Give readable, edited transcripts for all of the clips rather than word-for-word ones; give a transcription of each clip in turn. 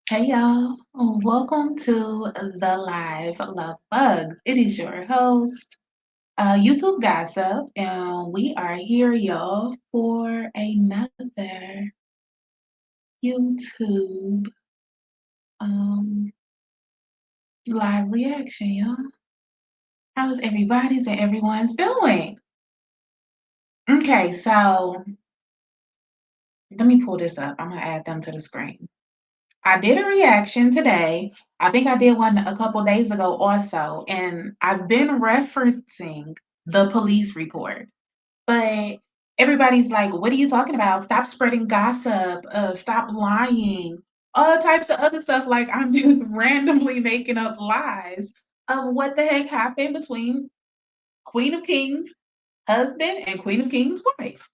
Hey y'all, welcome to the live Love Bugs. It is your host, YouTube Gossip, and we are here, y'all, for another YouTube um, live reaction, y'all. How's everybody's and everyone's doing? Okay, so let me pull this up. I'm gonna add them to the screen. I did a reaction today. I think I did one a couple days ago also, and I've been referencing the police report. But everybody's like, what are you talking about? Stop spreading gossip, stop lying, all types of other stuff. Like I'm just randomly making up lies of what the heck happened between Queen of Kings' husband and Queen of Kings' wife.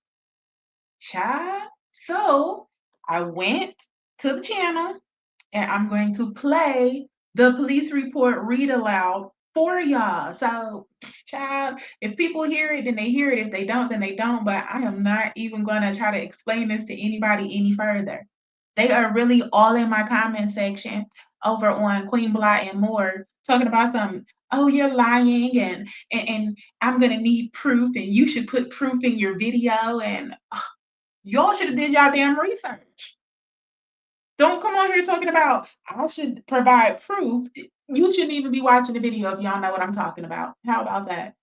Child. So I went to the channel and I'm going to play the police report read aloud for y'all. So, child, if people hear it, then they hear it. If they don't, then they don't. But I am not even going to try to explain this to anybody any further. They are really all in my comment section over on Queen Blah and more talking about some. Oh, you're lying, and I'm gonna need proof, and you should put proof in your video, and y'all should have did y'all damn research. Don't come on here talking about I should provide proof. You shouldn't even be watching the video if y'all know what I'm talking about. How about that?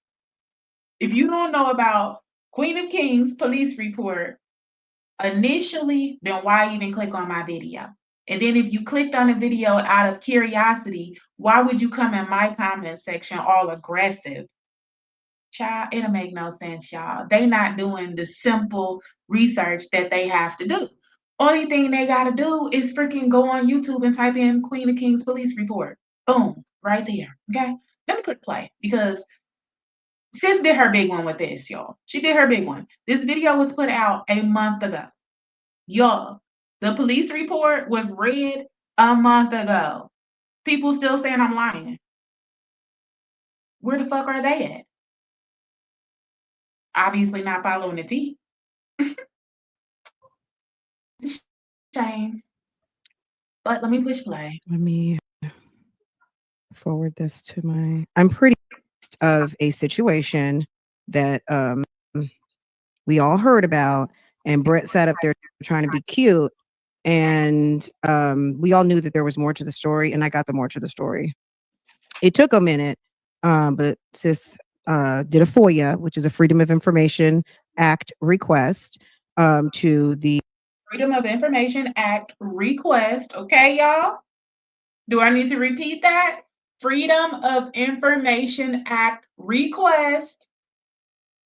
If you don't know about Queen of Kings police report initially, then why even click on my video? And then if you clicked on the video out of curiosity, why would you come in my comment section all aggressive? Child, it'll make no sense, y'all. They not doing the simple research that they have to do. Only thing they gotta do is freaking go on YouTube and type in Queen of Kings police report. Boom, right there. Okay. Let me click play because sis did her big one with this, y'all. She did her big one. This video was put out a month ago. Y'all, the police report was read a month ago. People still saying I'm lying. Where the fuck are they at? Obviously not following the T. Shame. But let me push play. Let me forward this to my. I'm pretty of a situation that we all heard about, and Brett sat up there trying to be cute, and we all knew that there was more to the story, and I got the more to the story. It took a minute, but sis did a FOIA, which is a Freedom of Information Act request, to the Freedom of Information Act request. Okay, y'all? Do I need to repeat that? Freedom of Information Act request.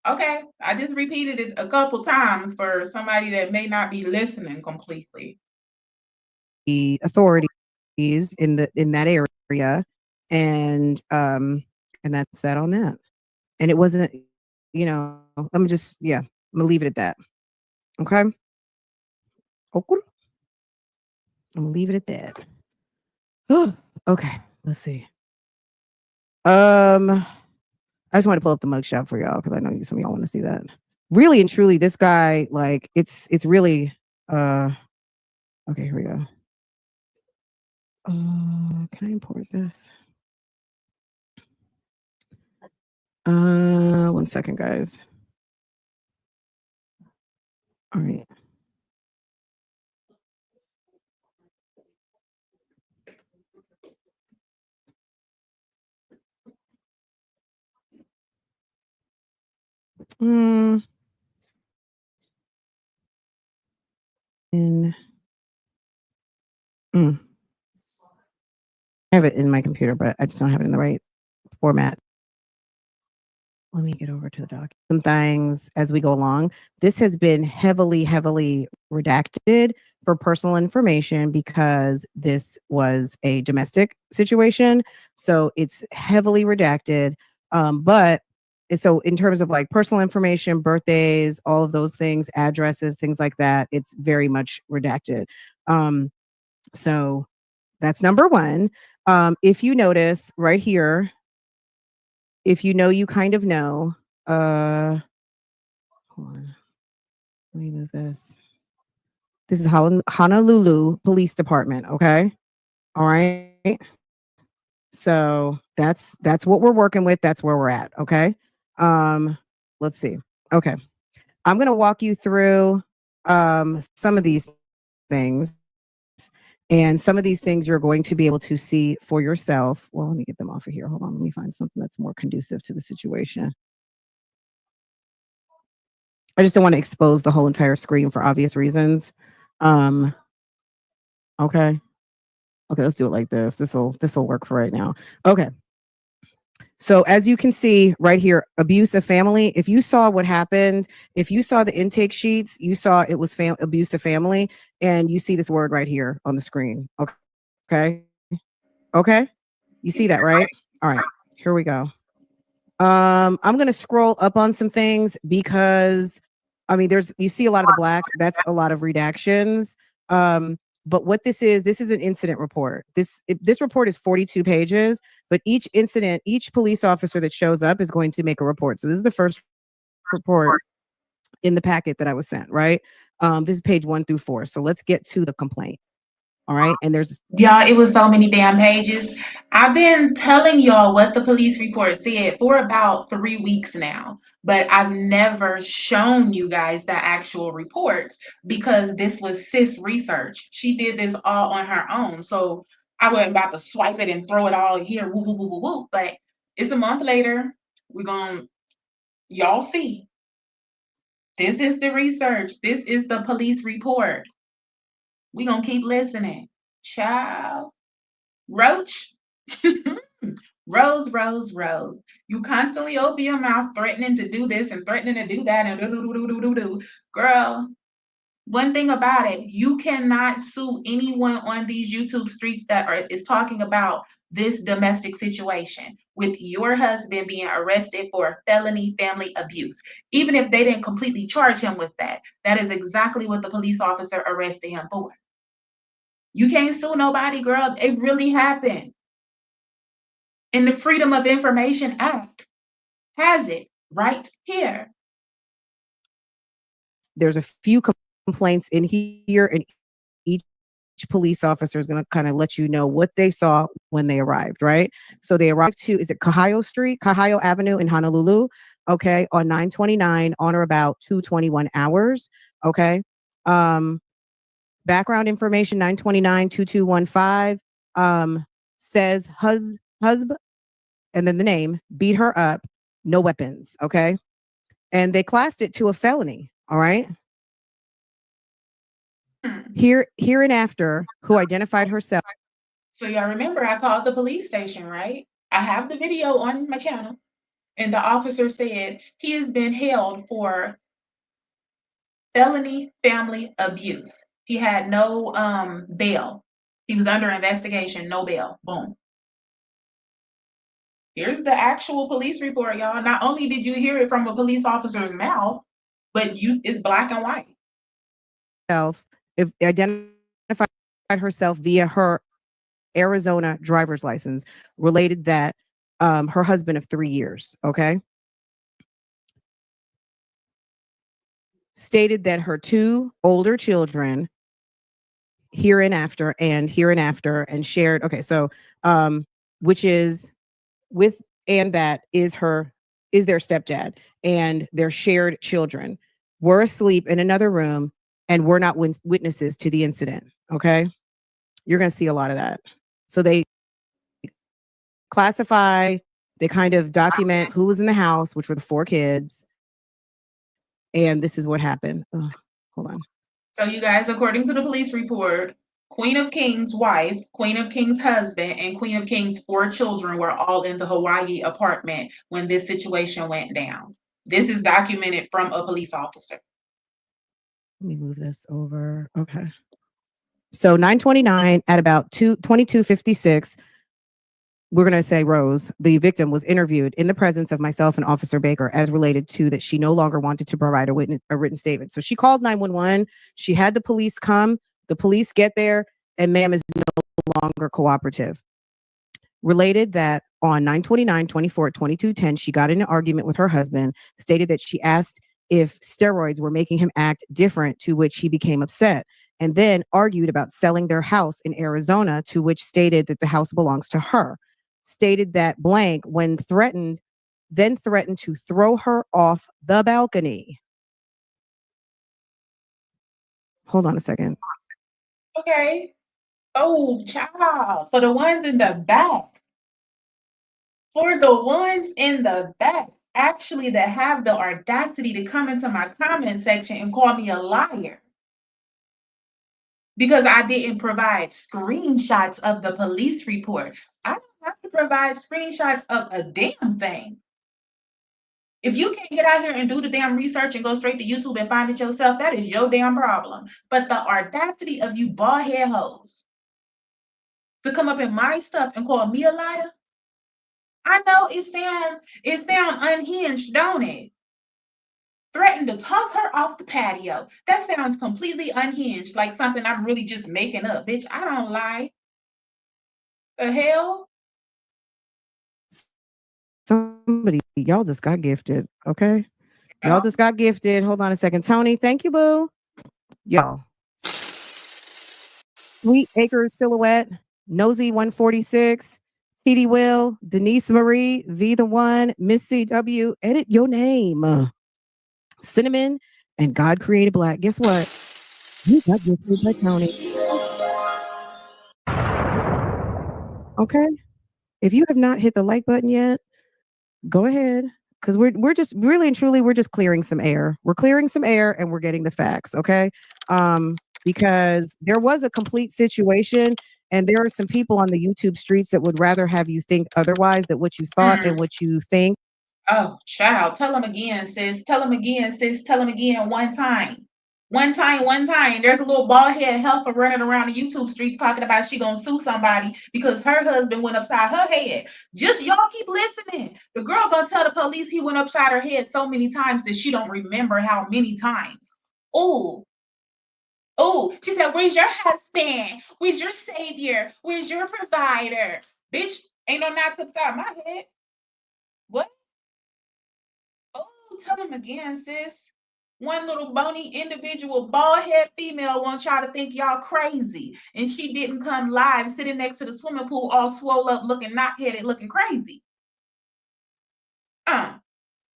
Okay, I just repeated it a couple times for somebody that may not be listening completely. authorities in that area, and that's that on that. And it wasn't, I'm just I'm gonna leave it at that. Okay. Okay. I'm gonna leave it at that. Okay, let's see. I just want to pull up the mugshot for y'all because I know some of y'all want to see that. Really and truly, this guy, like, it's really okay, here we go. Can I import this? 1 second, guys. All right. Mm, in mm, I have it in my computer, but I just don't have it in the right format. Let me get over to the doc. Some things as we go along. This has been heavily, heavily redacted for personal information because this was a domestic situation. So it's heavily redacted. But so in terms of like personal information, birthdays, all of those things, addresses, things like that, it's very much redacted. So that's number one. If you notice right here, if you know, you kind of know. Hold on. Let me move this. This is Honolulu Police Department. Okay. All right. So that's what we're working with. That's where we're at. Okay. Let's see. Okay. I'm gonna walk you through some of these things. And some of these things you're going to be able to see for yourself. Well, let me get them off of here. Hold on. Let me find something that's more conducive to the situation. I just don't want to expose the whole entire screen for obvious reasons. Um, okay. Okay, let's do it like this. This will work for right now. Okay. So as you can see right here, abuse of family. If you saw what happened, if you saw the intake sheets, you saw it was abuse of family, and you see this word right here on the screen. Okay. Okay. You see that, right? All right. Here we go. I'm gonna scroll up on some things because I mean there's you see a lot of the black, that's a lot of redactions. But what this is an incident report. This report is 42 pages, but each incident, each police officer that shows up is going to make a report. So this is the first report in the packet that I was sent, right? This is page 1 through 4. So let's get to the complaint. All right. And there's Y'all, it was so many damn pages. I've been telling y'all what the police report said for about 3 weeks now, but I've never shown you guys the actual reports because this was sis research. She did this all on her own. So I wasn't about to swipe it and throw it all here, woo, woo, woo, woo, woo. But it's a month later. We're going to, y'all see. This is the research. This is the police report. We're going to keep listening. Child. Roach. Rose, Rose, Rose. You constantly open your mouth threatening to do this and threatening to do that and do do do do do do. Girl, one thing about it, you cannot sue anyone on these YouTube streets that is talking about this domestic situation with your husband being arrested for felony family abuse. Even if they didn't completely charge him with that, that is exactly what the police officer arrested him for. You can't sue nobody, girl. It really happened. And the Freedom of Information Act has it right here. there's a few complaints in here, and each police officer is going to kind of let you know what they saw when they arrived, right? So they arrived to, is it Kahio Avenue in Honolulu, okay, on 9/29 on or about 2:21 hours, okay? Um, Background information 9/29/2215 says husband and then the name beat her up, no weapons, okay? And they classed it to a felony, all right? Here and after, who identified herself. So y'all remember I called the police station, right? I have the video on my channel. And the officer said he has been held for felony family abuse. He had no bail. He was under investigation, no bail. Boom. Here's the actual police report, y'all. Not only did you hear it from a police officer's mouth, but it's black and white. If identified herself via her Arizona driver's license, related that her husband of 3 years, okay, stated that her two older children hereinafter and shared, okay, so which is with, and that is their stepdad, and their shared children were asleep in another room and were not witnesses to the incident, okay? You're going to see a lot of that. So they classify, they kind of document who was in the house, which were the 4 kids, and this is what happened. Hold on. So you guys, according to the police report, Queen of Kings' wife, Queen of Kings' husband, and Queen of Kings' 4 children were all in the Hawaii apartment when this situation went down. This is documented from a police officer. Let me move this over. Okay. So 9/29 at about 22:56, we're going to say Rose, the victim, was interviewed in the presence of myself and Officer Baker as related to that she no longer wanted to provide a written statement. So she called 911. She had the police come. The police get there, and ma'am is no longer cooperative. Related that on 9/29/24 2210, she got in an argument with her husband, stated that she asked if steroids were making him act different, to which he became upset and then argued about selling their house in Arizona, to which stated that the house belongs to her. Stated that blank, when threatened, then threatened to throw her off the balcony. Hold on a second. Okay. Oh, child. For the ones in the back. For the ones in the back, actually, that have the audacity to come into my comment section and call me a liar because I didn't provide screenshots of the police report. I don't have to provide screenshots of a damn thing. If you can't get out here and do the damn research and go straight to YouTube and find it yourself, that is your damn problem. But the audacity of you bald head hoes to come up in my stuff and call me a liar, I know it sound unhinged, don't it? Threatened to toss her off the patio. That sounds completely unhinged, like something I'm really just making up. Bitch, I don't lie. The hell? Somebody, y'all just got gifted, okay? Y'all Oh, just got gifted. Hold on a second. Tony, thank you, boo. Y'all. Sweet Acres Silhouette, Nosy 146, TD Will, Denise Marie, V the One, Miss CW, edit your name. Cinnamon, and God Created Black. Guess what? You got gifted by Tony. Okay. If you have not hit the like button yet, go ahead. Because we're just really and truly we're just clearing some air. We're clearing some air and we're getting the facts. Okay. Because there was a complete situation and there are some people on the YouTube streets that would rather have you think otherwise than what you thought mm. and what you think. Oh, child. Tell them again, sis. Tell them again, sis. Tell them again one time. One time, one time. There's a little bald head helper running around the YouTube streets talking about she gonna sue somebody because her husband went upside her head. Just y'all keep listening. The girl gonna tell the police he went upside her head so many times that she don't remember how many times. Oh, oh, she said, where's your husband? Where's your savior? Where's your provider? Bitch, ain't no knots upside my head. What? Oh, tell them again, sis. One little bony individual, bald head female wants y'all to think y'all crazy. And she didn't come live sitting next to the swimming pool all swole up, looking knock-headed, looking crazy. Uh,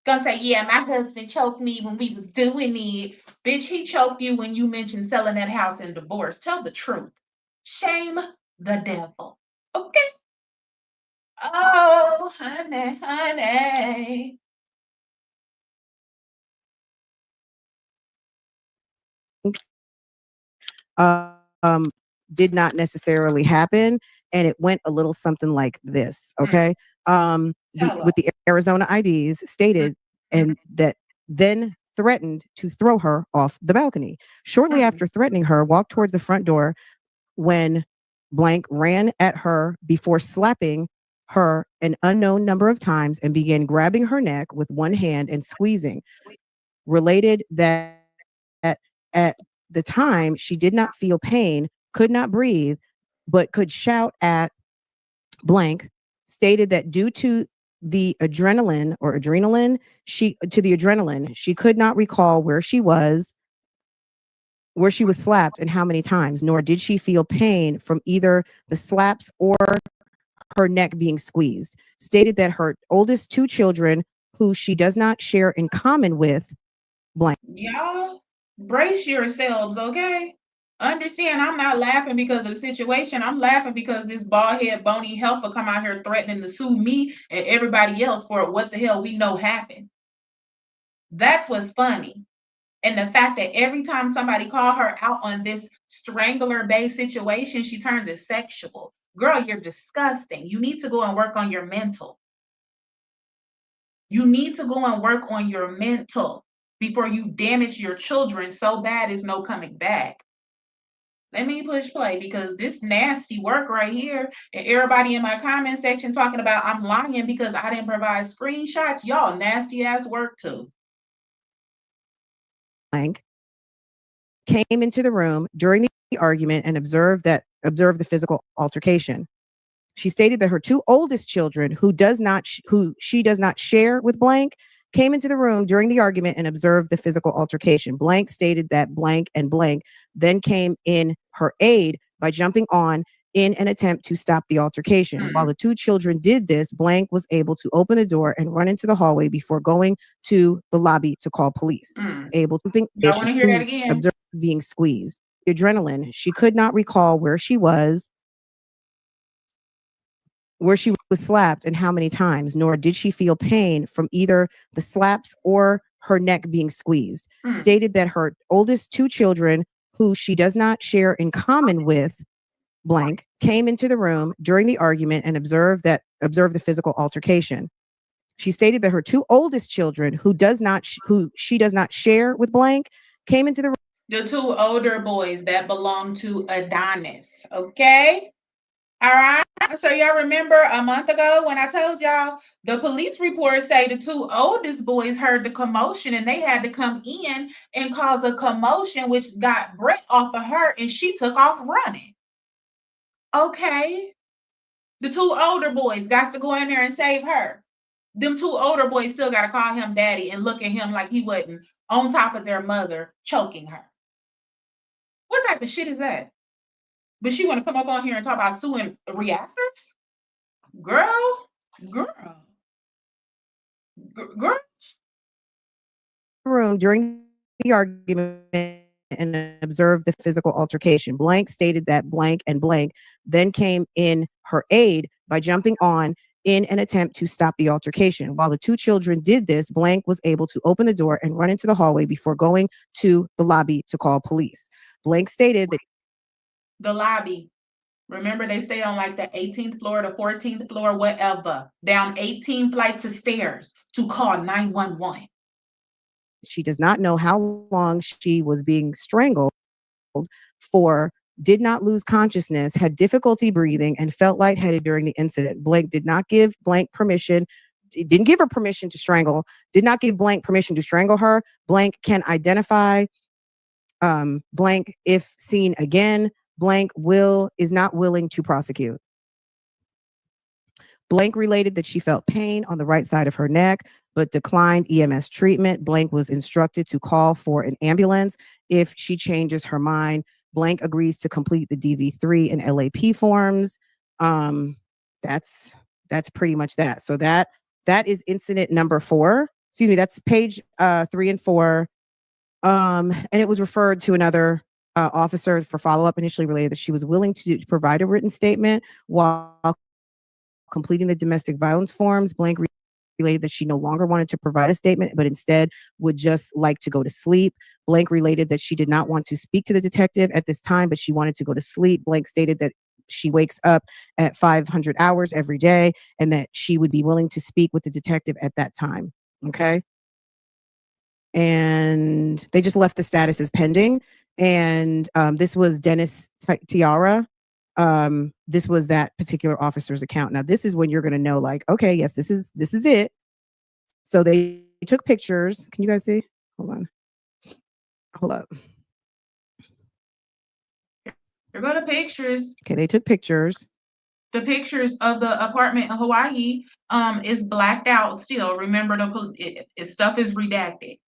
gonna say, yeah, my husband choked me when we was doing it. Bitch, he choked you when you mentioned selling that house and divorce. Tell the truth. Shame the devil. Okay. Oh, honey, honey. um, did not necessarily happen, and it went a little something like this. Mm, Okay, tell with us. the Arizona IDs Mm, stated, and that then threatened to throw her off the balcony. Shortly mm, after threatening her, walked towards the front door when blank ran at her before slapping her an unknown number of times and began grabbing her neck with one hand and squeezing. Related that at the time she did not feel pain, could not breathe, but could shout at blank, stated that due to the adrenaline, she could not recall where she was slapped and how many times, nor did she feel pain from either the slaps or her neck being squeezed. Stated that her oldest two children, who she does not share in common with blank. Y'all brace yourselves, okay? Understand, I'm not laughing because of the situation. I'm laughing because this bald head, bony heifer come out here threatening to sue me and everybody else for what the hell we know happened. That's what's funny. And the fact that every time somebody call her out on this strangler-based situation, she turns it sexual. Girl, you're disgusting. You need to go and work on your mental. You need to go and work on your mental before you damage your children so bad it's no coming back. Let me push play because this nasty work right here, and everybody in my comment section talking about I'm lying because I didn't provide screenshots. Y'all nasty ass work too. Blank came into the room during the argument and observed the physical altercation. She stated that her two oldest children, who she does not share with blank, came into the room during the argument and observed the physical altercation. Blank stated that blank and blank then came in her aid by jumping on in an attempt to stop the altercation. While the two children did this, blank was able to open the door and run into the hallway before going to the lobby to call police. Able to Y'all want to hear that again? observe being squeezed. Adrenaline. She could not recall where she was slapped and how many times, nor did she feel pain from either the slaps or her neck being squeezed. Stated that her oldest two children, who she does not share in common with blank, came into the room during the argument and observed the physical altercation. She stated that her two oldest children, who she does not share with blank, came into the room. The two older boys that belong to Adonis. Okay. All right. So y'all remember a month ago when I told y'all the police report say the two oldest boys heard the commotion and they had to come in and cause a commotion, which got Brett off of her and she took off running. Okay. The two older boys got to go in there and save her. Them two older boys still got to call him daddy and look at him like he wasn't on top of their mother choking her. What type of shit is that? But she want to come up on here and talk about suing reactors? Girl, girl, girl. Room during the argument and observed the physical altercation. Blank stated that blank and blank then came in her aid by jumping on in an attempt to stop the altercation. While the two children did this, blank was able to open the door and run into the hallway before going to the lobby to call police. Blank stated that the lobby. Remember, they stay on like the 18th floor, the 14th floor, whatever, down 18 flights of stairs to call 911. she does not know how long she was being strangled for, did not lose consciousness, had difficulty breathing, and felt lightheaded during the incident. Blank did not give blank permission, didn't give her permission to strangle, did not give blank permission to strangle her. Blank can identify blank if seen again. Blank is not willing to prosecute. Blank related that she felt pain on the right side of her neck, but declined EMS treatment. Blank was instructed to call for an ambulance if she changes her mind. Blank agrees to complete the DV3 and LAP forms. That's pretty much that. So that is incident number 4. Excuse me, that's page 3 and 4. And it was referred to another officer for follow-up. Initially related that she was willing to provide a written statement while completing the domestic violence forms. Blank related that she no longer wanted to provide a statement, but instead would just like to go to sleep. Blank related that she did not want to speak to the detective at this time, but she wanted to go to sleep. Blank stated that she wakes up at 500 hours every day and that she would be willing to speak with the detective at that time. Okay. And they just left the status as pending. And this was Dennis Tiara. This was that particular officer's account. Now, this is when you're going to know, like, okay, yes, this is it. So they took pictures. Can you guys see? Hold up. Here go the pictures. Okay, they took pictures. The pictures of the apartment in Hawaii is blacked out still. Remember, stuff is redacted.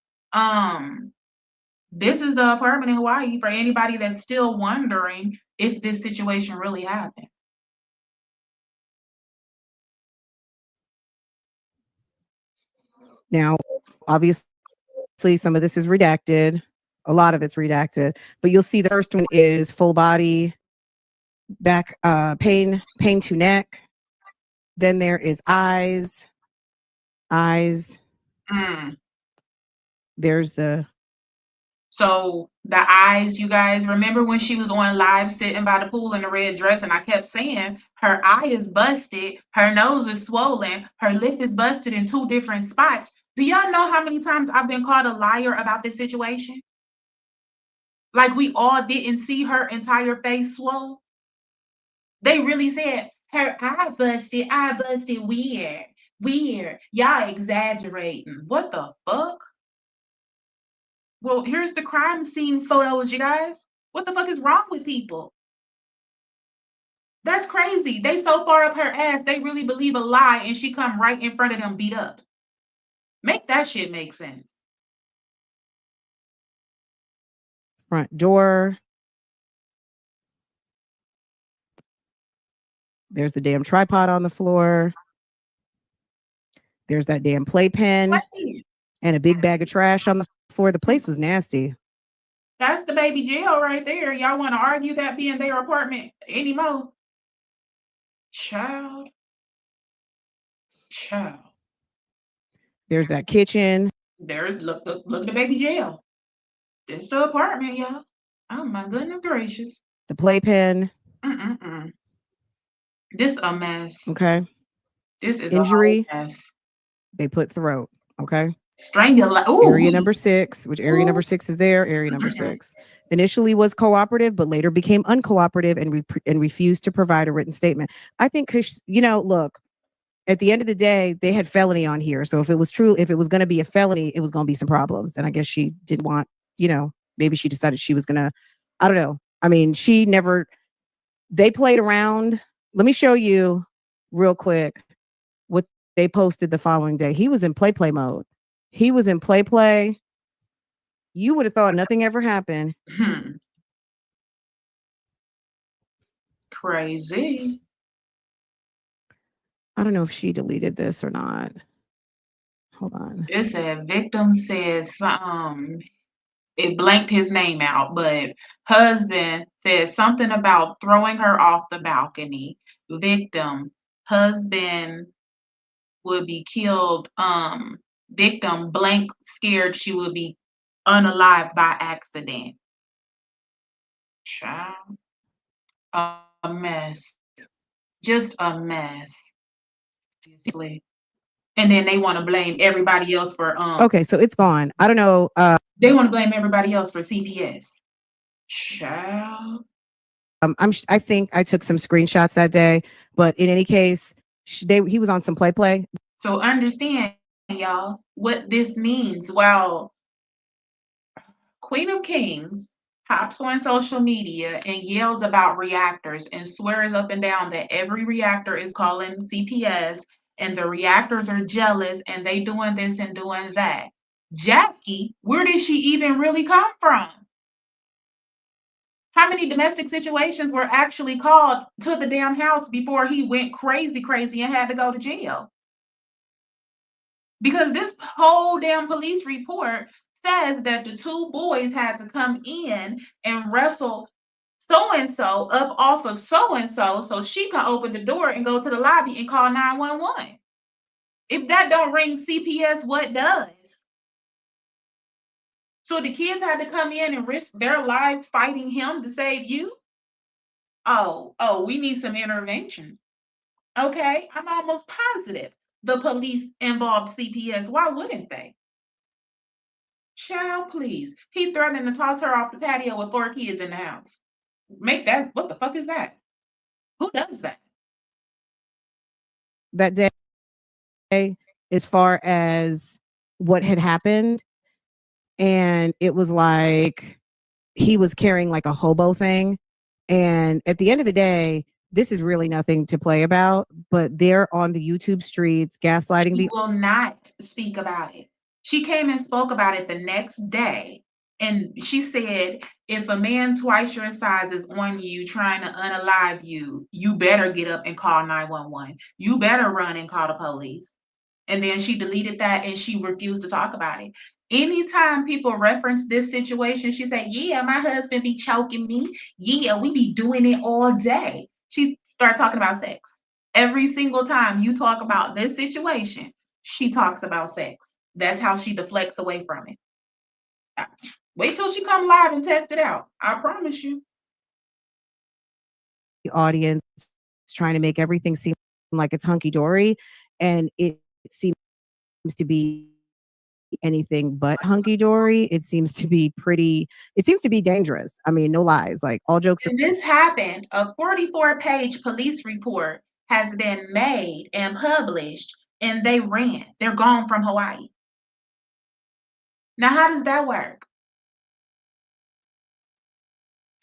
This is the apartment in Hawaii for anybody that's still wondering if this situation really happened. Now, obviously, some of this is redacted. A lot of it's redacted, but you'll see the first one is full body, back, pain to neck. Then there is eyes. There's the So the eyes, you guys, remember when she was on live sitting by the pool in the red dress and I kept saying her eye is busted, her nose is swollen, her lip is busted in 2 different spots. Do y'all know how many times I've been called a liar about this situation? Like we all didn't see her entire face swole. They really said her eye busted, weird. Y'all exaggerating. What the fuck? Well, here's the crime scene photos, you guys. What the fuck is wrong with people? That's crazy. They so far up her ass, they really believe a lie and she come right in front of them beat up. Make that shit make sense. Front door. There's the damn tripod on the floor. There's that damn playpen Right. and a big bag of trash on the floor. The place was nasty. That's the baby jail right there. Y'all want to argue that being their apartment anymore? Child. Child. There's that kitchen. There's look at the baby jail. This the apartment, y'all. Oh my goodness gracious. The playpen. Mm-mm-mm. This a mess. Okay. This is a whole Injury. mess. They put throat. Okay. Strangulate. Area Ooh. number 6, which area number Ooh. 6 is there. Area number Mm-mm-mm. 6 initially was cooperative, but later became uncooperative and refused to provide a written statement. I think because, look, at the end of the day, they had felony on here. So if it was true, if it was going to be a felony, it was going to be some problems. And I guess she didn't want, maybe she decided she was going to, I don't know. I mean, they played around. Let me show you real quick what they posted the following day. He was in play mode. He was in play. You would have thought nothing ever happened. Crazy. I don't know if she deleted this or not. Hold on. It said victim says it blanked his name out, but husband said something about throwing her off the balcony. Victim, husband would be killed. Victim blank scared she would be unalive by accident. Child, a mess, just a mess. Seriously. And then they want to blame everybody else for Okay, so it's gone. I don't know. They want to blame everybody else for CPS. Child. I think I took some screenshots that day, but in any case, he was on some play. So understand, y'all, what this means. While Queen of Kings hops on social media and yells about reactors and swears up and down that every reactor is calling CPS and the reactors are jealous and they doing this and doing that. Jackie, where did she even really come from? How many domestic situations were actually called to the damn house before he went crazy and had to go to jail? Because this whole damn police report says that the two boys had to come in and wrestle so and so up off of so and so she can open the door and go to the lobby and call 911. If that don't ring CPS, what does? So the kids had to come in and risk their lives fighting him to save you? Oh, we need some intervention. Okay, I'm almost positive the police involved CPS. Why wouldn't they? Child, please. He threatened to toss her off the patio with 4 kids in the house. Make that, what the fuck is that? Who does that? That day, as far as what had happened, and it was like he was carrying like a hobo thing. And at the end of the day, this is really nothing to play about, but they're on the YouTube streets gaslighting She the will not speak about it. She came and spoke about it the next day. And she said, if a man twice your size is on you trying to unalive you, you better get up and call 911. You better run and call the police. And then she deleted that and she refused to talk about it. Anytime people reference this situation, she said, yeah, my husband be choking me. Yeah, we be doing it all day. She started talking about sex. Every single time you talk about this situation, she talks about sex. That's how she deflects away from it. Wait till she come live and test it out. I promise you. audience, trying to make everything seem like it's hunky dory. And it seems to be anything but hunky dory. It seems to be dangerous. I mean, no lies. Like all jokes And this happened. A 44-page police report has been made and published, and they ran. They're gone from Hawaii. Now, how does that work?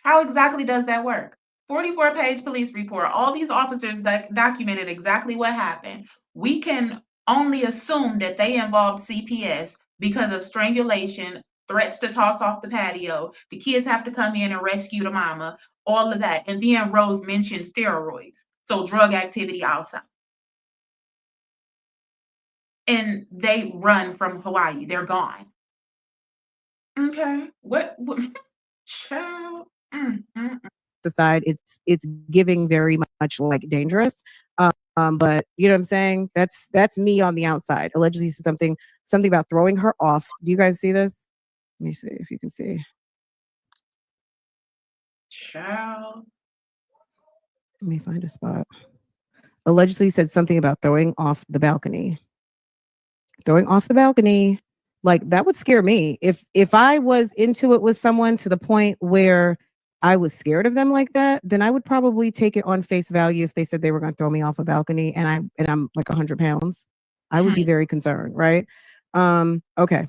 How exactly does that work? 44-page police report. All these officers documented exactly what happened. We can only assumed that they involved CPS because of strangulation, threats to toss off the patio. The kids have to come in and rescue the mama, all of that. And then Rose mentioned steroids, so drug activity also. And they run from Hawaii. They're gone. Okay. What child? Aside, it's giving very much like dangerous. But you know what I'm saying? That's me on the outside. Allegedly said something about throwing her off. Do you guys see this? Let me see if you can see. Child. Let me find a spot. Allegedly said something about throwing off the balcony. Throwing off the balcony. Like that would scare me. If I was into it with someone to the point where I was scared of them like that, then I would probably take it on face value if they said they were going to throw me off a balcony and I'm like 100 pounds. I would be very concerned, right? Okay.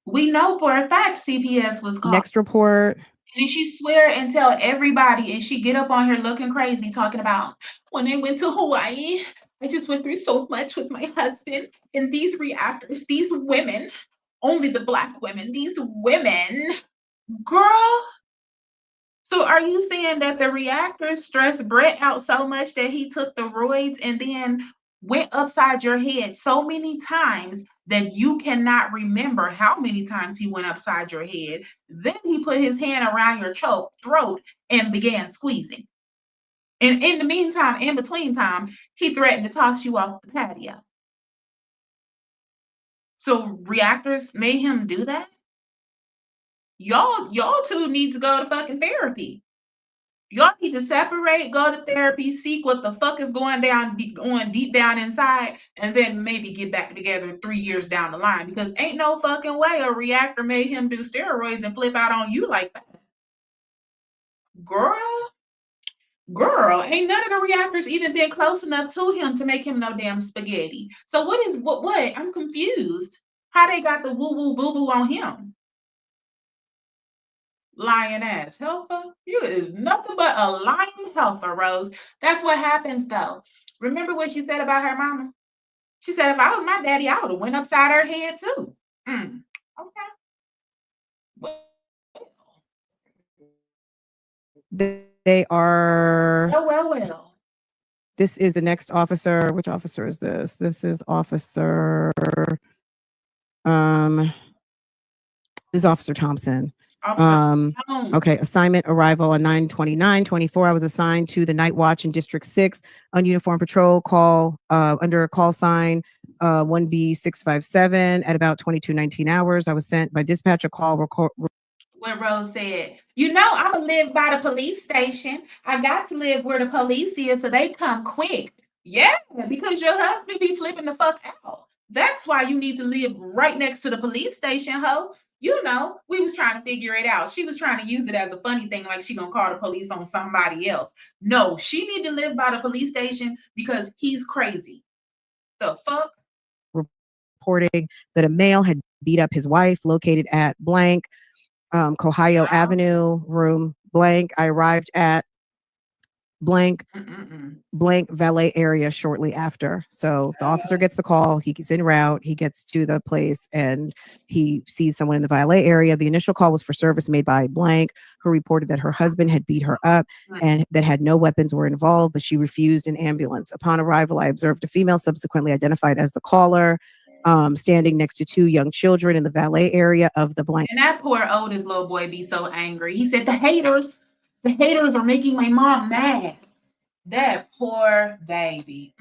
We know for a fact CPS was called. Next report. And she swear and tell everybody, and she get up on here looking crazy, talking about when they went to Hawaii, I just went through so much with my husband and these reactors, these women, only the Black women, these women, girl. So are you saying that the reactors stressed Brett out so much that he took the roids and then went upside your head so many times that you cannot remember how many times he went upside your head? Then he put his hand around your throat and began squeezing. And in the meantime, in between time, he threatened to toss you off the patio. So reactors made him do that? Y'all two need to go to fucking therapy. Y'all need to separate, go to therapy, seek what the fuck is going deep down inside, and then maybe get back together 3 years down the line. Because ain't no fucking way a reactor made him do steroids and flip out on you like that. Girl, ain't none of the reactors even been close enough to him to make him no damn spaghetti. So what? I'm confused. How they got the woo woo voo voo on him? Lying ass helper. You is nothing but a lying helper, Rose. That's what happens though. Remember what she said about her mama? She said if I was my daddy, I would have went upside her head too. Okay. Well, They are. well. This is the next officer. Which officer is this? This is officer. This is Officer Thompson. Okay, assignment arrival on 9/29/24. I was assigned to the night watch in District 6 on uniform patrol call under a call sign 1B657 at about 22:19 hours. I was sent by dispatch a call When Rose said, I'm going to live by the police station. I got to live where the police is so they come quick. Yeah, because your husband be flipping the fuck out. That's why you need to live right next to the police station, ho. We was trying to figure it out. She was trying to use it as a funny thing, like she gonna call the police on somebody else. No, she need to live by the police station because he's crazy. The fuck? reporting that a male had beat up his wife located at blank Cohio Avenue, room blank. I arrived at blank blank valet area shortly after. So the officer gets the call. He's en route. He gets to the place and he sees someone in the valet area. The initial call was for service made by blank, who reported that her husband had beat her up and that had no weapons were involved, but she refused an ambulance. Upon arrival, I observed a female subsequently identified as the caller, standing next to two young children in the valet area of the blank. And that poor oldest little boy be so angry. He said, the haters are making my mom mad. That poor baby.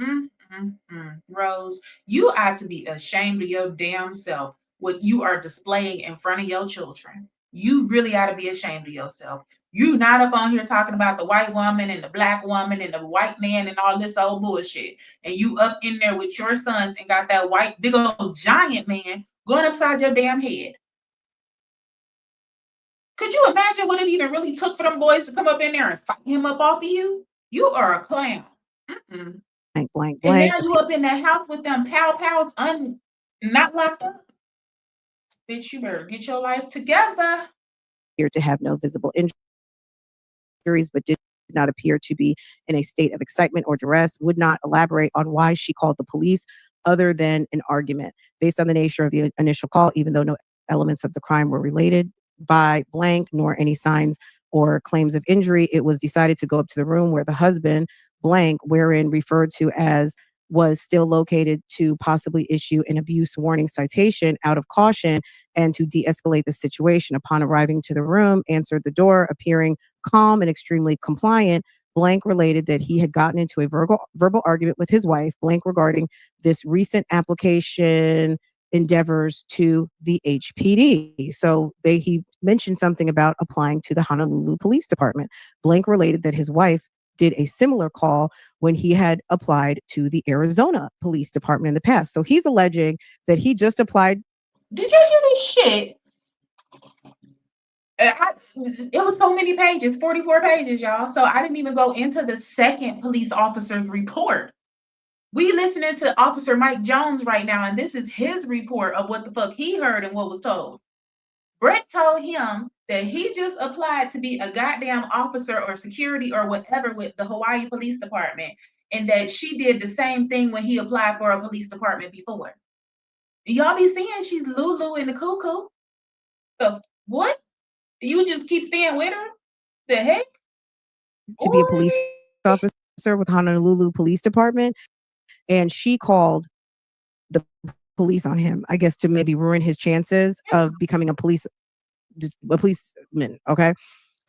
Rose, you ought to be ashamed of your damn self, what you are displaying in front of your children. You really ought to be ashamed of yourself. You not up on here talking about the white woman and the Black woman and the white man and all this old bullshit. And you up in there with your sons and got that white big old giant man going upside your damn head. Could you imagine what it even really took for them boys to come up in there and fight him up off of you? You are a clown. Blank. And now you up in that house with them pals not locked up. Bitch, you better get your life together. Here to have no visible injuries, but did did not appear to be in a state of excitement or duress, would not elaborate on why she called the police other than an argument. Based on the nature of the initial call, even though no elements of the crime were related by blank, nor any signs or claims of injury, it was decided to go up to the room where the husband, blank, wherein referred to as, was still located to possibly issue an abuse warning citation out of caution and to de escalate the situation. Upon arriving to the room, answered the door, appearing calm and extremely compliant. Blank related that he had gotten into a verbal argument with his wife, blank, regarding this recent application endeavors to the HPD. So he mentioned something about applying to the Honolulu Police Department. Blank related that his wife did a similar call when he had applied to the Arizona Police Department in the past. So he's alleging that he just applied. Did you hear this shit? It was so many pages, 44 pages, y'all. So I didn't even go into the second police officer's report. We listening to Officer Mike Jones right now, and this is his report of what the fuck he heard and what was told. Brett told him that he just applied to be a goddamn officer or security or whatever with the Hawaii Police Department, and that she did the same thing when he applied for a police department before. Y'all be seeing she's Lulu in the cuckoo. The what? You just keep staying with her? The heck? To be a Boy. police officer with Honolulu Police Department, and she called the police on him, I guess, to maybe ruin his chances of becoming a policeman. Okay,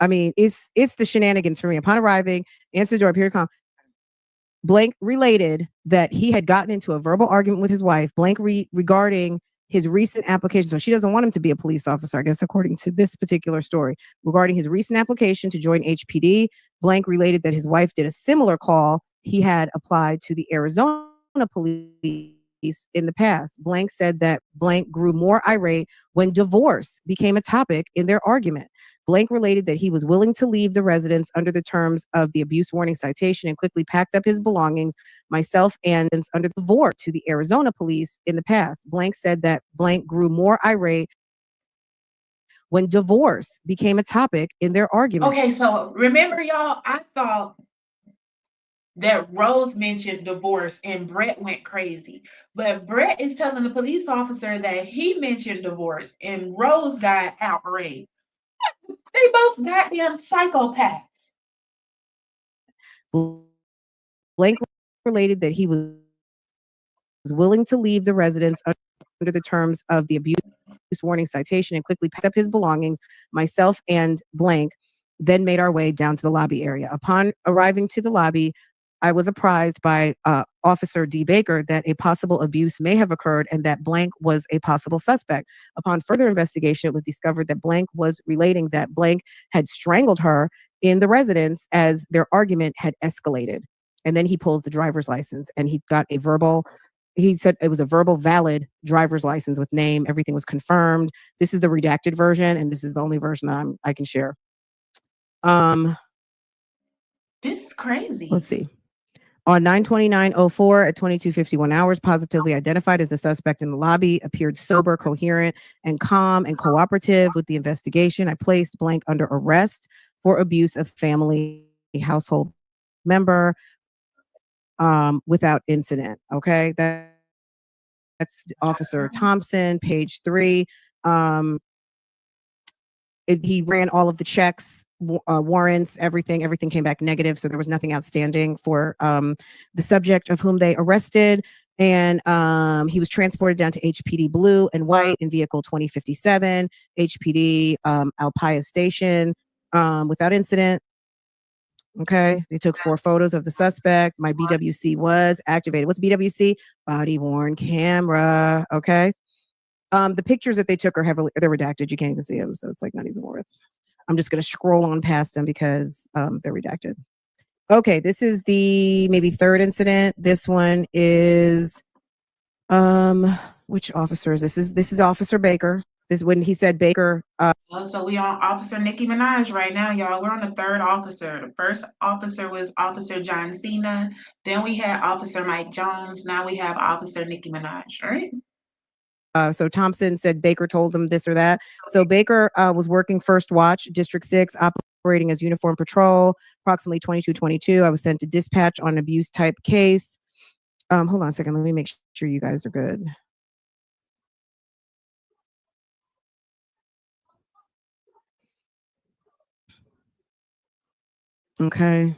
I mean, it's the shenanigans for me. Upon arriving, answer the door, appeared calm. Blank related that he had gotten into a verbal argument with his wife, blank, regarding his recent application. So she doesn't want him to be a police officer, I guess, according to this particular story. Regarding his recent application to join HPD, blank related that his wife did a similar call. He had applied to the Arizona Police in the past. Blank said that blank grew more irate when divorce became a topic in their argument. Blank related that he was willing to leave the residence under the terms of the abuse warning citation and quickly packed up his belongings, myself, and under the divorce to the Arizona police in the past. Blank said that blank grew more irate when divorce became a topic in their argument. Okay, so remember, y'all, I thought that Rose mentioned divorce and Brett went crazy. But Brett is telling the police officer that he mentioned divorce and Rose got outraged. They both goddamn psychopaths. Blank related that he was willing to leave the residence under the terms of the abuse warning citation and quickly packed up his belongings, myself and blank, then made our way down to the lobby area. Upon arriving to the lobby, I was apprised by Officer D. Baker that a possible abuse may have occurred and that blank was a possible suspect. Upon further investigation, it was discovered that blank was relating that blank had strangled her in the residence as their argument had escalated. And then he pulls the driver's license and he got a verbal. He said it was a verbal valid driver's license with name. Everything was confirmed. This is the redacted version, and this is the only version that I can share. This is crazy. Let's see. On 9/29/04 at 22:51 hours, positively identified as the suspect in the lobby, appeared sober, coherent, and calm and cooperative with the investigation. I placed blank under arrest for abuse of family household member without incident. Okay, that's Officer Thompson, page 3. He ran all of the checks, warrants, everything. Everything came back negative, so there was nothing outstanding for the subject of whom they arrested. And he was transported down to HPD Blue and White in vehicle 2057, HPD Alpaya Station without incident. Okay, they took 4 photos of the suspect. My BWC was activated. What's BWC? Body worn camera. Okay. The pictures that they took are they're redacted. You can't even see them, so it's like not even worth. I'm just gonna scroll on past them because they're redacted. Okay, this is the maybe 3rd incident. This one is which officer is this? This is Officer Baker. This when he said Baker. So we on Officer Nicki Minaj right now, y'all. We're on the 3rd officer. The first officer was Officer John Cena. Then we had Officer Mike Jones. Now we have Officer Nicki Minaj. All right. So Thompson said Baker told him this or that. So Baker was working first watch, District 6, operating as uniform patrol, approximately 22:22. I was sent to dispatch on an abuse type case. Hold on a second. Let me make sure you guys are good. Okay.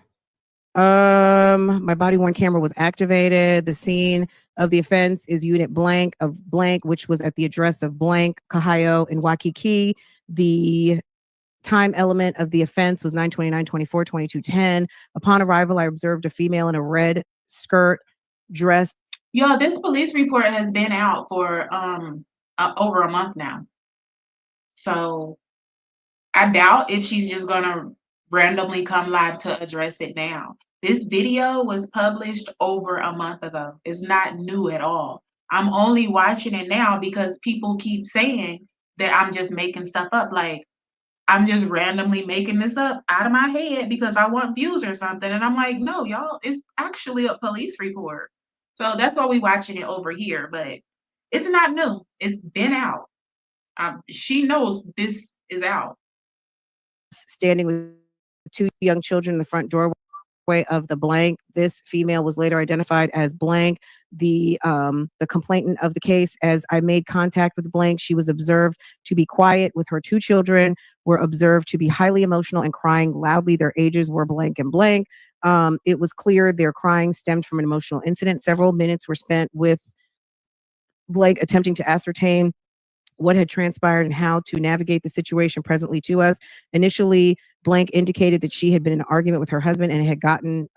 My body worn camera was activated. The scene of the offense is unit blank of blank, which was at the address of blank, Kahio in Waikiki. The time element of the offense was 9/29/24, 22:10. Upon arrival, I observed a female in a red skirt dress. Yo, this police report has been out for over a month now. So I doubt if she's just gonna randomly come live to address it now. This video was published over a month ago. It's not new at all. I'm only watching it now because people keep saying that I'm just making stuff up. Like, I'm just randomly making this up out of my head because I want views or something. And I'm like, no, y'all, it's actually a police report. So that's why we watching it over here. But it's not new. It's been out. She knows this is out. Standing with two young children in the front doorway of the blank. This female was later identified as blank. The complainant of the case, as I made contact with blank, she was observed to be quiet with her two children, were observed to be highly emotional and crying loudly. Their ages were blank and blank. It was clear their crying stemmed from an emotional incident. Several minutes were spent with blank attempting to ascertain what had transpired and how to navigate the situation presently to us. Initially, blank indicated that she had been in an argument with her husband and had gotten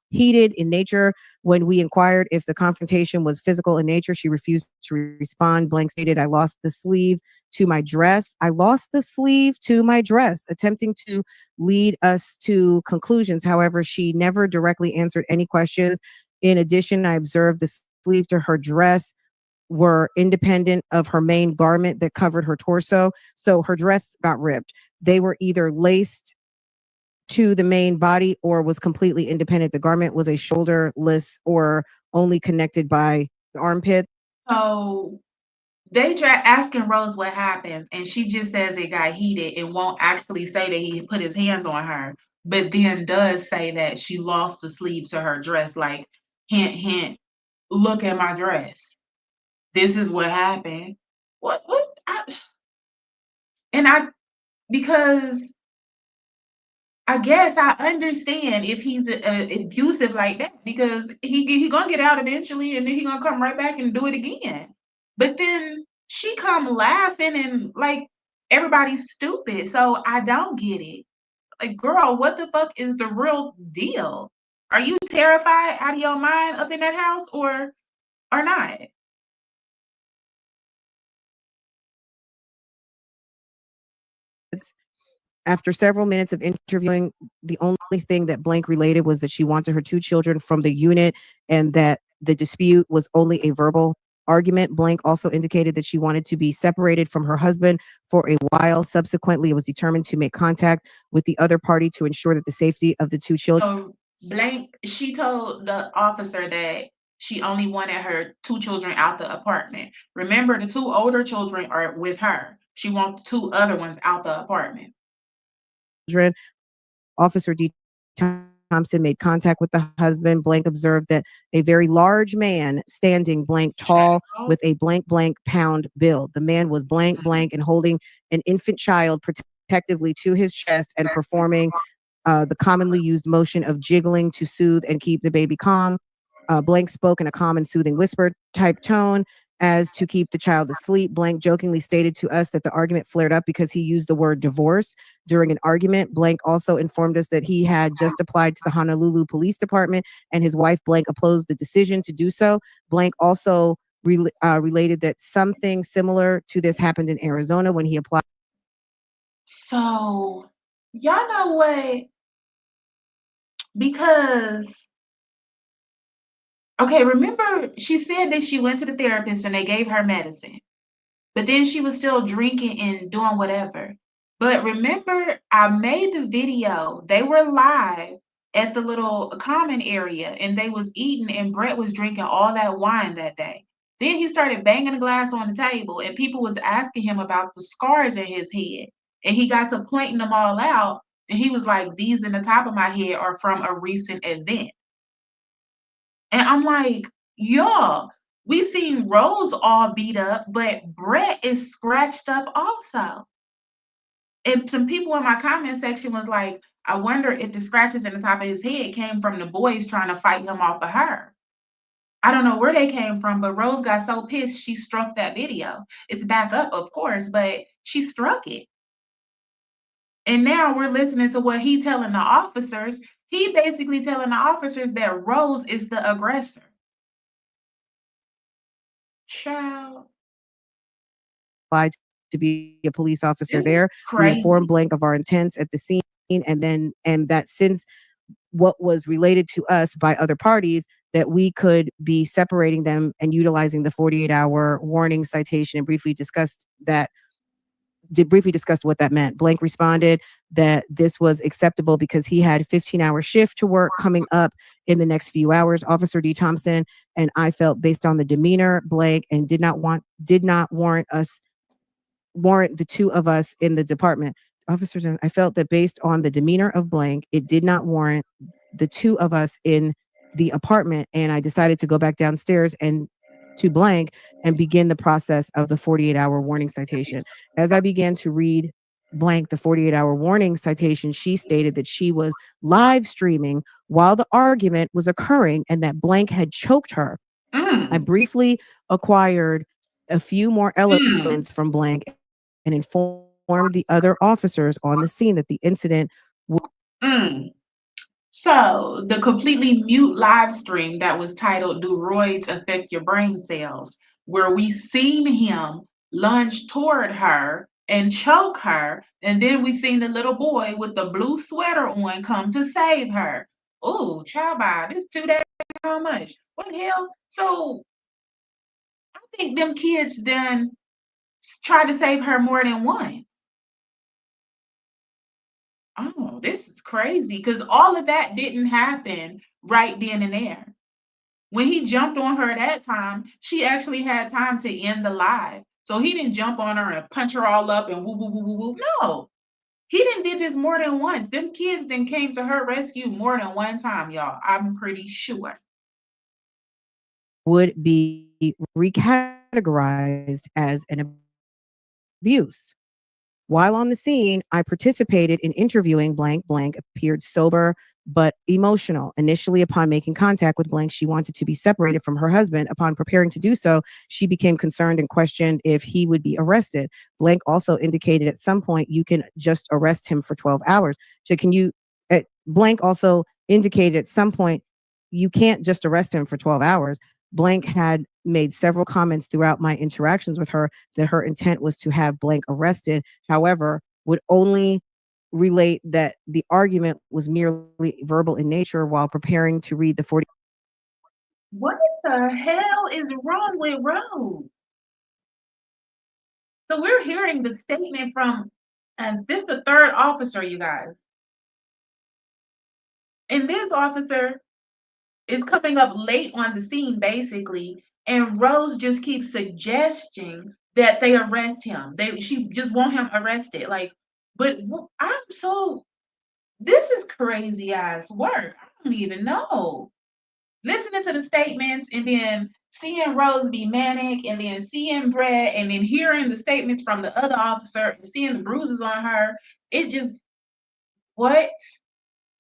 heated in nature. When we inquired if the confrontation was physical in nature, she refused to respond. Blank stated, I lost the sleeve to my dress. I lost the sleeve to my dress, attempting to lead us to conclusions. However, she never directly answered any questions. In addition, I observed the sleeve to her dress were independent of her main garment that covered her torso. So her dress got ripped. They were either laced to the main body or was completely independent. The garment was a shoulderless or only connected by the armpit. So they try asking Rose what happened, and she just says it got heated and won't actually say that he put his hands on her, but then does say that she lost the sleeve to her dress, like, hint, hint, look at my dress. This is what happened. What? And I, because I guess I understand if he's abusive like that because he gonna get out eventually and then he gonna come right back and do it again. But then she come laughing and like everybody's stupid, so I don't get it. Like, girl, what the fuck is the real deal? Are you terrified out of your mind up in that house or not? After several minutes of interviewing, the only thing that blank related was that she wanted her two children from the unit and that the dispute was only a verbal argument. Blank also indicated that she wanted to be separated from her husband for a while. Subsequently, it was determined to make contact with the other party to ensure that the safety of the two children. So blank, she told the officer that she only wanted her two children out the apartment. Remember, the two older children are with her. She wants the two other ones out the apartment. Officer D. Thompson made contact with the husband. Blank observed that a very large man standing blank tall with a blank blank pound build. The man was blank blank and holding an infant child protectively to his chest and performing the commonly used motion of jiggling to soothe and keep the baby calm. Blank spoke in a calm and soothing whisper type tone as to keep the child asleep. Blank jokingly stated to us that the argument flared up because he used the word divorce during an argument. Blank also informed us that he had just applied to the Honolulu Police Department and his wife Blank opposed the decision to do so. Blank also related that something similar to this happened in Arizona when he applied. So, y'all know what? Because, okay, remember she said that she went to the therapist and they gave her medicine. But then she was still drinking and doing whatever. But remember, I made the video. They were live at the little common area and they was eating and Brett was drinking all that wine that day. Then he started banging the glass on the table and people was asking him about the scars in his head. And he got to pointing them all out. And he was like, these in the top of my head are from a recent event. And I'm like, y'all, we seen Rose all beat up, but Brett is scratched up also. And some people in my comment section was like, I wonder if the scratches in the top of his head came from the boys trying to fight him off of her. I don't know where they came from, but Rose got so pissed she struck that video. It's back up, of course, but she struck it. And now we're listening to what he telling the officers. He basically telling the officers that Rose is the aggressor. Child, Applied to be a police officer this is there. We informed crazy. Blank of our intents at the scene, and that since what was related to us by other parties, that we could be separating them and utilizing the 48-hour warning citation, and briefly discussed what that meant. Blank responded that this was acceptable because he had a 15-hour shift to work coming up in the next few hours. Officer D. Thompson and I felt, based on the demeanor, Blank, and did not warrant the two of us in the department. Officers, I felt that based on the demeanor of Blank, it did not warrant the two of us in the apartment. And I decided to go back downstairs and to Blank and begin the process of the 48-hour warning citation. As I began to read Blank the 48-hour warning citation, she stated that she was live streaming while the argument was occurring and that Blank had choked her. I Mm, briefly acquired a few more mm, elements from Blank and informed the other officers on the scene that the incident mm. So, the completely mute live stream that was titled Do Roids Affect Your Brain Cells, where we seen him lunge toward her and choke her, and then we seen the little boy with the blue sweater on come to save her. Ooh, child by this 2 days, how much? What the hell? So, I think them kids done tried to save her more than once. Oh, this is crazy because all of that didn't happen right then and there. When he jumped on her that time, she actually had time to end the live. So he didn't jump on her and punch her all up and woo woo woo woo woo. No, he didn't did this more than once. Them kids then came to her rescue more than one time, y'all. I'm pretty sure. would be recategorized as an abuse. While on the scene, I participated in interviewing Blank. Blank appeared sober but emotional. Initially, upon making contact with Blank, she wanted to be separated from her husband. Upon preparing to do so, she became concerned and questioned if he would be arrested. Blank also indicated at some point, you can just arrest him for 12 hours. So can you, Blank also indicated at some point, you can't just arrest him for 12 hours. Blank had made several comments throughout my interactions with her that her intent was to have Blank arrested. However, would only relate that the argument was merely verbal in nature while preparing to read the 40. What the hell is wrong with Rose? So we're hearing the statement from, and this is the third officer, you guys. And this officer is coming up late on the scene, basically, and Rose just keeps suggesting that they arrest him. She just want him arrested. Like, but I'm so this is crazy ass work. I don't even know. Listening to the statements and then seeing Rose be manic and then seeing Brett and then hearing the statements from the other officer and seeing the bruises on her, it just what?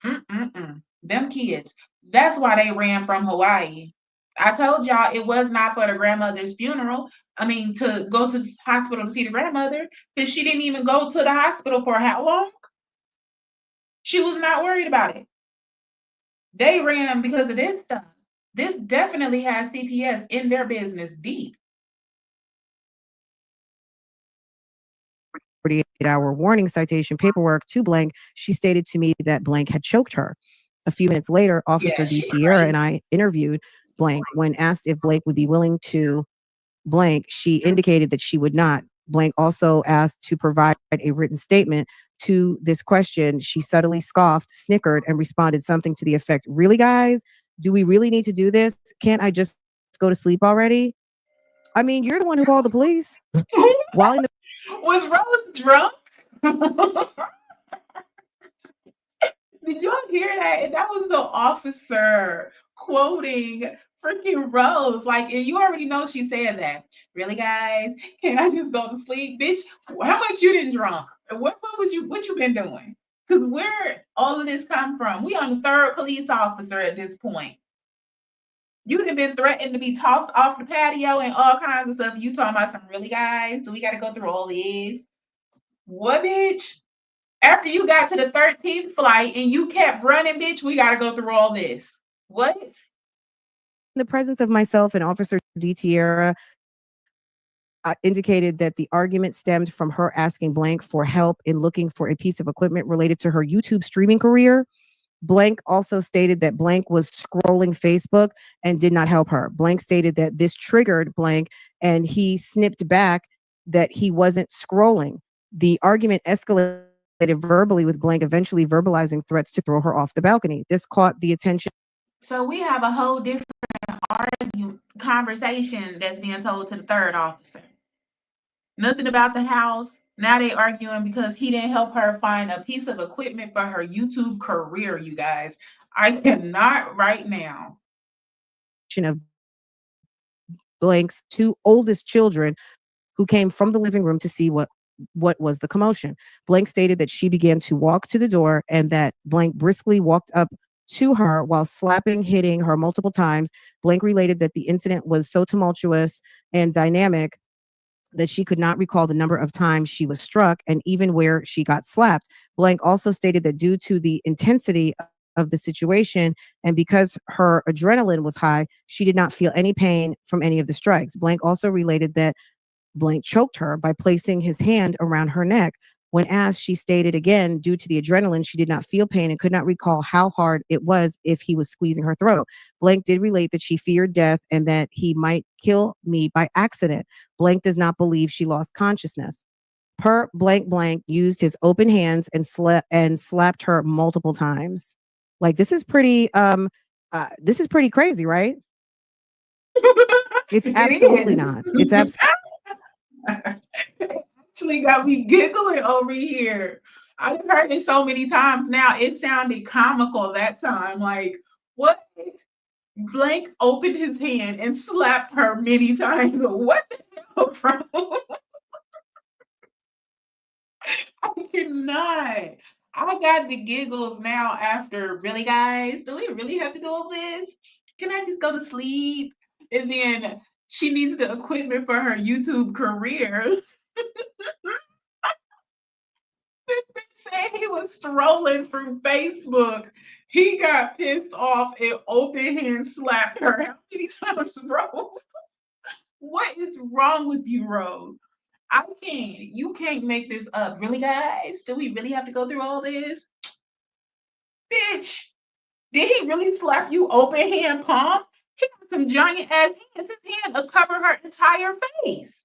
Mm-mm-mm. Them kids. That's why they ran from Hawaii. I told y'all it was not for the grandmother's funeral. I mean, to go to the hospital to see the grandmother, because she didn't even go to the hospital for how long? She was not worried about it. They ran because of this stuff. This definitely has CPS in their business deep. 48-hour warning citation paperwork to Blank, she stated to me that Blank had choked her. A few minutes later, Yeah, Officer D. she Tierra and crazy. I interviewed Blank. When asked if Blank would be willing to Blank, she indicated that she would not. Blank also asked to provide a written statement to this question. She subtly scoffed, snickered, and responded something to the effect, "Really, guys? Do we really need to do this? Can't I just go to sleep already? I mean, you're the one who called the police." While in the Was Rose drunk? Did y'all hear that? And that was the officer quoting freaking Rose. Like, and you already know she said that. Really, guys? Can I just go to sleep, bitch? How much you didn't drunk? What you been doing? Because where all of this come from? We on the third police officer at this point. You'd have been threatened to be tossed off the patio and all kinds of stuff. You talking about some really, guys? Do we got to go through all this? What, bitch? After you got to the 13th flight and you kept running, bitch, we got to go through all this. What? In the presence of myself and Officer D. Tierra, indicated that the argument stemmed from her asking Blank for help in looking for a piece of equipment related to her YouTube streaming career. Blank also stated that Blank was scrolling Facebook and did not help her. Blank stated that this triggered Blank and he snipped back that he wasn't scrolling. The argument escalated verbally with Blank eventually verbalizing threats to throw her off the balcony. This caught the attention. So we have a whole different conversation that's being told to the third officer. Nothing about the house. Now they arguing because he didn't help her find a piece of equipment for her YouTube career, you guys. I cannot right now. Of Blank's two oldest children who came from the living room to see what was the commotion. Blank stated that she began to walk to the door and that Blank briskly walked up to her while slapping, hitting her multiple times. Blank related that the incident was so tumultuous and dynamic that she could not recall the number of times she was struck and even where she got slapped. Blank also stated that due to the intensity of the situation and because her adrenaline was high, she did not feel any pain from any of the strikes. Blank also related that Blank choked her by placing his hand around her neck. When asked, she stated again, due to the adrenaline, she did not feel pain and could not recall how hard it was if he was squeezing her throat. Blank did relate that she feared death and that he might kill me by accident. Blank does not believe she lost consciousness. Per Blank Blank used his open hands and slapped her multiple times. Like this is pretty crazy, right? It's absolutely It not. It's is. Actually got me giggling over here. I've heard it so many times now. It sounded comical that time. Like, what? Blank opened his hand and slapped her many times. What the hell, bro? I cannot. I got the giggles now after, really, guys? Do we really have to do all this? Can I just go to sleep? And then she needs the equipment for her YouTube career. Said he was strolling through Facebook. He got pissed off and open hand slapped her. How many times, bro? What is wrong with you, Rose? I can't. You can't make this up. Really, guys? Do we really have to go through all this? Bitch, did he really slap you open hand palm? He got some giant ass hands. His hand will cover her entire face.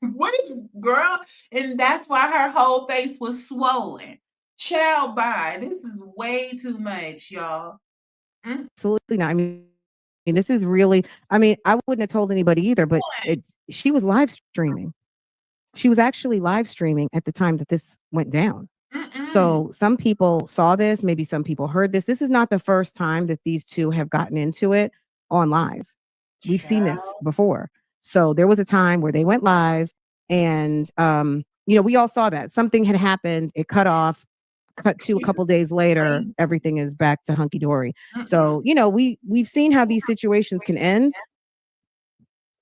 What is, girl? And that's why her whole face was swollen. Child, bye. This is way too much, y'all. Mm. absolutely not. I mean, this is really, I mean, I wouldn't have told anybody either, but she was live streaming. She was actually live streaming at the time that this went down. Mm-mm. So some people saw this, maybe some people heard this. This is not the first time that these two have gotten into it on live. We've seen this Child. before. So there was a time where they went live and we all saw that. Something had happened, it cut off, cut to a couple days later, everything is back to hunky dory. Mm-mm. So, we've seen how these situations can end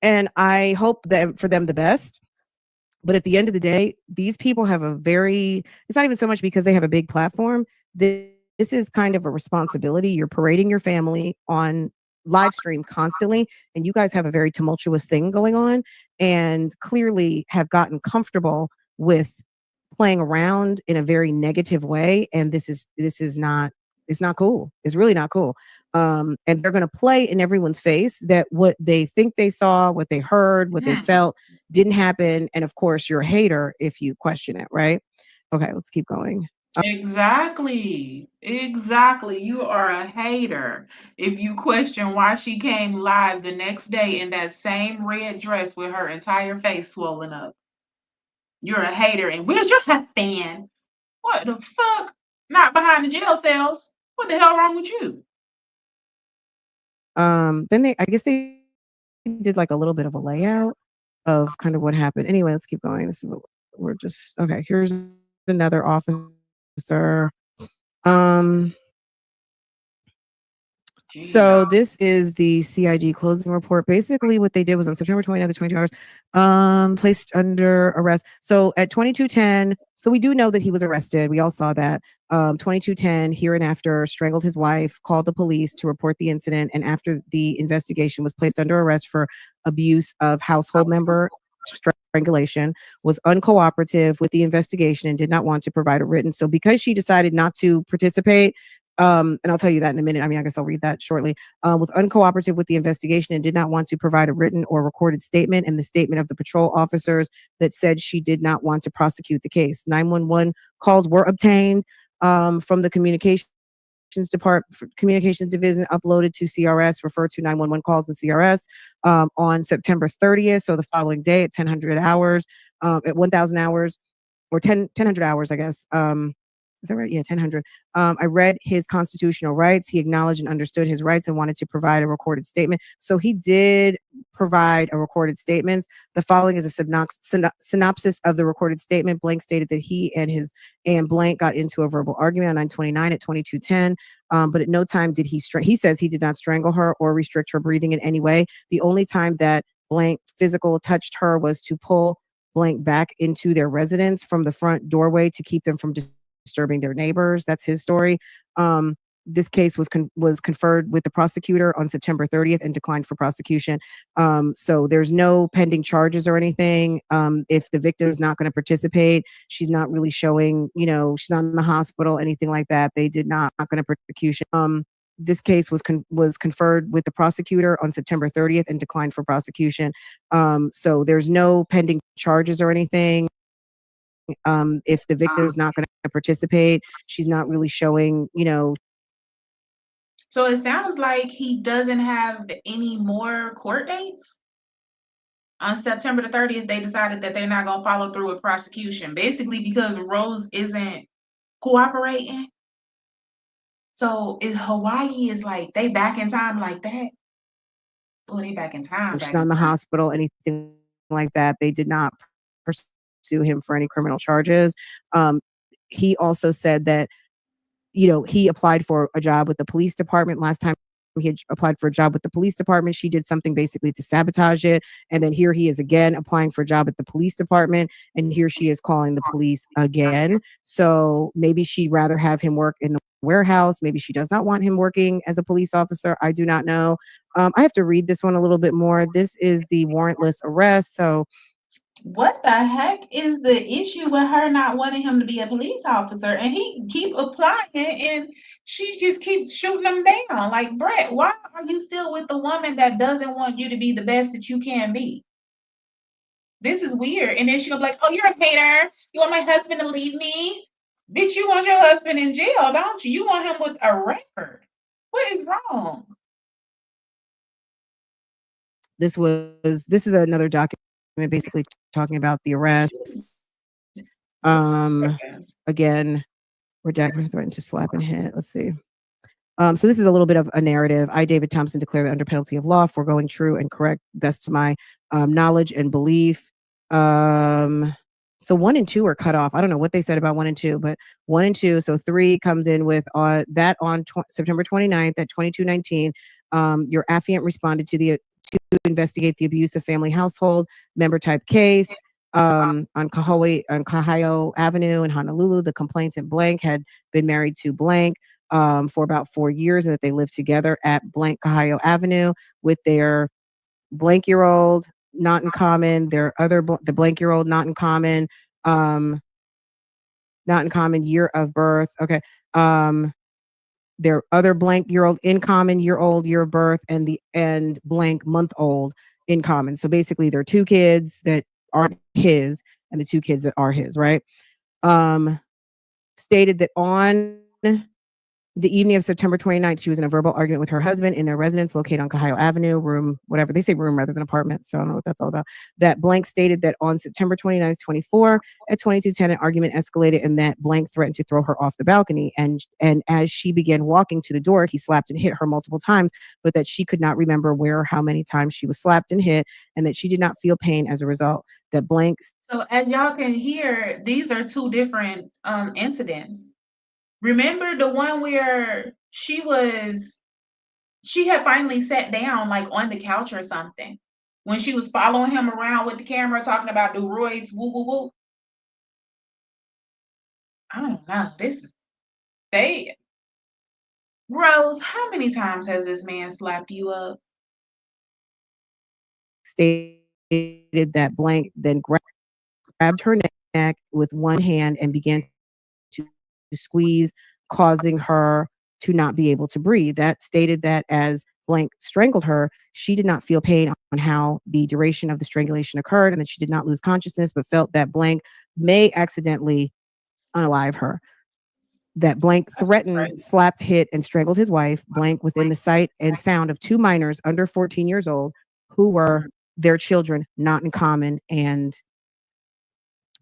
and I hope that for them the best. But at the end of the day, these people have it's not even so much because they have a big platform. This is kind of a responsibility. You're parading your family on live stream constantly, and you guys have a very tumultuous thing going on, and clearly have gotten comfortable with playing around in a very negative way. And this is not it's not cool. It's really not cool. And they're going to play in everyone's face that what they think they saw, what they heard, what they Mhm. felt didn't happen. And of course, you're a hater if you question it, right? Okay, let's keep going. Exactly. Exactly. You are a hater if you question why she came live the next day in that same red dress with her entire face swollen up. You're a hater. And where's your husband? What the fuck? not behind the jail cells. What the hell wrong with you? Then I guess they did like a little bit of a layout of kind of what happened. Anyway, let's keep going. This is what we're just okay. Here's another officer. Um, Jeez. So this is the CID closing report. Basically, what they did was on September 29th, the 22 hours, placed under arrest. So at 22:10, so we do know that he was arrested. We all saw that. 22:10, hereinafter, strangled his wife, called the police to report the incident, and after the investigation was placed under arrest for abuse of household member strangulation, was uncooperative with the investigation and did not want to provide a written. So because she decided not to participate, and I'll tell you that in a minute. I mean, I guess I'll read that shortly. Was uncooperative with the investigation and did not want to provide a written or recorded statement. And the statement of the patrol officers that said she did not want to prosecute the case. 911 calls were obtained from the communications division, uploaded to CRS, referred to 911 calls in CRS on September 30th. So the following day at 1000 hours, at 1000 hours or 1000 hours, I guess. Is that right? Yeah, 1000. I read his constitutional rights. He acknowledged and understood his rights and wanted to provide a recorded statement. So he did provide a recorded statement. The following is a synopsis of the recorded statement. Blank stated that he and Blank got into a verbal argument on 929 at 22:10. But at no time did he says he did not strangle her or restrict her breathing in any way. The only time that Blank physical touched her was to pull Blank back into their residence from the front doorway to keep them from disturbing their neighbors. That's his story. This case was conferred with the prosecutor on September 30th and declined for prosecution. So there's no pending charges or anything. If the victim's not going to participate, she's not really showing, she's not in the hospital, anything like that. They did not going to prosecution. This case was conferred with the prosecutor on September 30th and declined for prosecution. So there's no pending charges or anything. If the victim's not going to participate, she's not really showing, So it sounds like he doesn't have any more court dates. On September the 30th, they decided that they're not going to follow through with prosecution, basically because Rose isn't cooperating. So in Hawaii is like they back in time like that. Oh, they back in time, she's back not in in the time. hospital, anything like that. They did not pursue him for any criminal charges. Um, he also said that he applied for a job with the police department. Last time he had applied for a job with the police department, she did something basically to sabotage it. And then here he is again applying for a job at the police department. And here she is calling the police again. So maybe she'd rather have him work in the warehouse. Maybe she does not want him working as a police officer. I do not know. I have to read this one a little bit more. This is the warrantless arrest. So What the heck is the issue with her not wanting him to be a police officer? And he keep applying and she just keeps shooting him down. Like, Brett, why are you still with the woman that doesn't want you to be the best that you can be? This is weird. And then she gonna be like, oh, you're a hater. You want my husband to leave me? Bitch, you want your husband in jail, don't you? You want him with a record. What is wrong? this is another document basically talking about the arrest. Again, redacted threatened to slap and hit. Let's see. So this is a little bit of a narrative. I, David Thompson, declare that under penalty of law, foregoing true and correct, best to my knowledge and belief. So 1 and 2 are cut off. I don't know what they said about 1 and 2, but 1 and 2. So 3 comes in with that on September 29th at 22:19. Your affiant responded to investigate the abuse of family household member type case. On Kahio Avenue in Honolulu, the complainant Blank had been married to Blank for about 4 years, and that they lived together at Blank Kahio Avenue with their blank-year-old, not in common, their the blank-year-old, not in common year of birth. Okay. Their other blank-year-old in common year of birth, and blank month-old in common. So basically, there are 2 kids that aren't his and the 2 kids that are his, right? Stated that on The evening of September 29th, she was in a verbal argument with her husband in their residence located on Cahio Avenue, room, whatever. They say room rather than apartment, so I don't know what that's all about. That blank stated that on September 29th, 24, at 22:10, an argument escalated and that blank threatened to throw her off the balcony. And as she began walking to the door, he slapped and hit her multiple times, but that she could not remember where or how many times she was slapped and hit, and that she did not feel pain as a result. That blank. So as y'all can hear, these are two different incidents. Remember the one where she had finally sat down like on the couch or something when she was following him around with the camera talking about the roids, woo woo woo. I don't know. This is they Rose, how many times has this man slapped you up? Stated that blank then grabbed her neck with one hand and began to squeeze, causing her to not be able to breathe. That stated that as blank strangled her, she did not feel pain on how the duration of the strangulation occurred, and that she did not lose consciousness, but felt that blank may accidentally unalive her. That blank threatened, slapped, hit, and strangled his wife, blank, within the sight and sound of two minors under 14 years old who were their children, not in common, and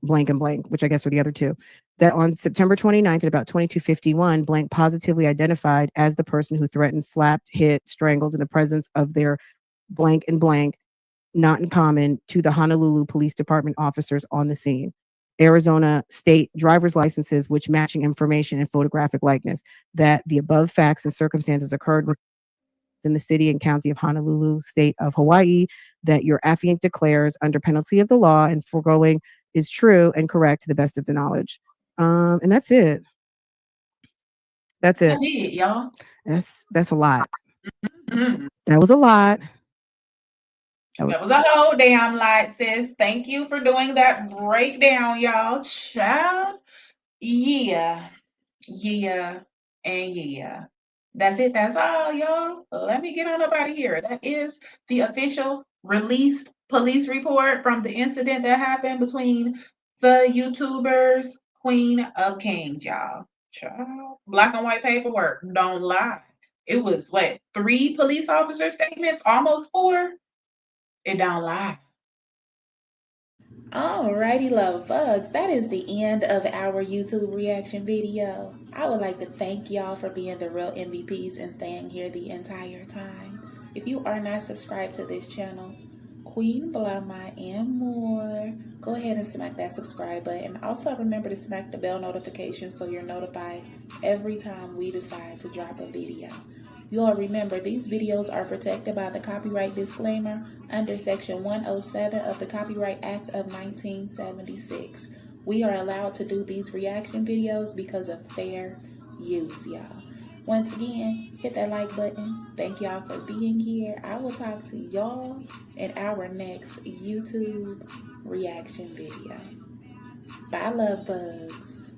blank and blank, which I guess are the other two. That on September 29th at about 22:51, blank positively identified as the person who threatened, slapped, hit, strangled in the presence of their blank and blank, not in common, to the Honolulu Police Department officers on the scene. Arizona state driver's licenses, which matching information and photographic likeness. That the above facts and circumstances occurred within the city and county of Honolulu, state of Hawaii. That your affiant declares under penalty of the law and foregoing is true and correct to the best of the knowledge. And that's it. That's it. That's it, y'all. That's a lot. Mhm. That was a lot. That was a whole damn lot, sis. Thank you for doing that breakdown, y'all. Child. Yeah. Yeah. And yeah. That's it. That's all, y'all. Let me get on up out of here. That is the official released police report from the incident that happened between the YouTubers, Queen of Kings, y'all. Child. Black and white paperwork. Don't lie. It was what, 3 police officer statements? Almost 4? It don't lie. Alrighty, love bugs. That is the end of our YouTube reaction video. I would like to thank y'all for being the real MVPs and staying here the entire time. If you are not subscribed to this channel, Queen Blahmoms and more, go ahead and smack that subscribe button. Also, remember to smack the bell notification so you're notified every time we decide to drop a video. You all remember, these videos are protected by the copyright disclaimer under Section 107 of the Copyright Act of 1976. We are allowed to do these reaction videos because of fair use, y'all. Once again, hit that like button. Thank y'all for being here. I will talk to y'all in our next YouTube reaction video. Bye, love bugs.